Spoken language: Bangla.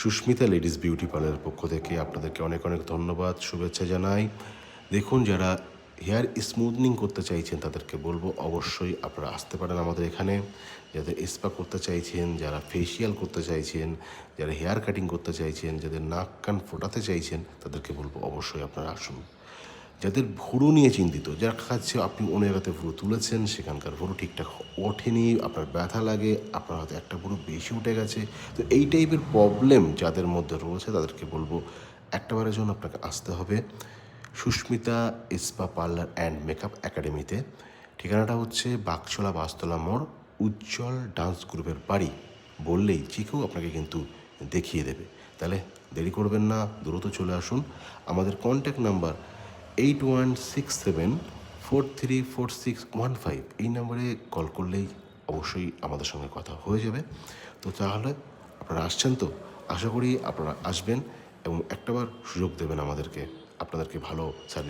সুস্মিতা লেডিস বিউটি পার্লারের পক্ষ থেকে আপনাদেরকে অনেক অনেক ধন্যবাদ, শুভেচ্ছা জানাই। দেখুন, যারা হেয়ার স্মুথনিং করতে চাইছেন তাদেরকে বলবো অবশ্যই আপনারা আসতে পারেন আমাদের এখানে। যাদের স্পা করতে চাইছেন, যারা ফেসিয়াল করতে চাইছেন, যারা হেয়ার কাটিং করতে চাইছেন, যাদের নাক কান ফোটাতে চাইছেন তাদেরকে বলবো অবশ্যই আপনারা আসুন। যাদের ভুরু নিয়ে চিন্তিত, যার কাছে আপনি অনেক রাতে ভুরু তুলেছেন, সেখানকার ভুরু ঠিকঠাক ওঠেনি, আপনার ব্যথা লাগে, আপনার হয়তো একটা ভুরু বেশি উঠে গেছে, তো এই টাইপের প্রবলেম যাদের মধ্যে রয়েছে তাদেরকে বলবো একটাবারের জন্য আপনাকে আসতে হবে Sushmita spa parlour and makeup একাডেমিতে। ঠিকানাটা হচ্ছে বাগচলা বাসতলা মোড়, উজ্জ্বল ডান্স গ্রুপের বাড়ি বললেই যে কেউ আপনাকে কিন্তু দেখিয়ে দেবে। তাহলে দেরি করবেন না, দ্রুত চলে আসুন। আমাদের কন্ট্যাক্ট নাম্বার 8167434615, এই নম্বরে কল করলেই অবশ্যই আমাদের সঙ্গে কথা হয়ে যাবে। তো তাহলে আপনারা আসছেন তো? আশা করি আপনারা আসবেন এবং একটাবার সুযোগ দেবেন আমাদেরকে, আপনাদেরকে ভালো সার্ভিস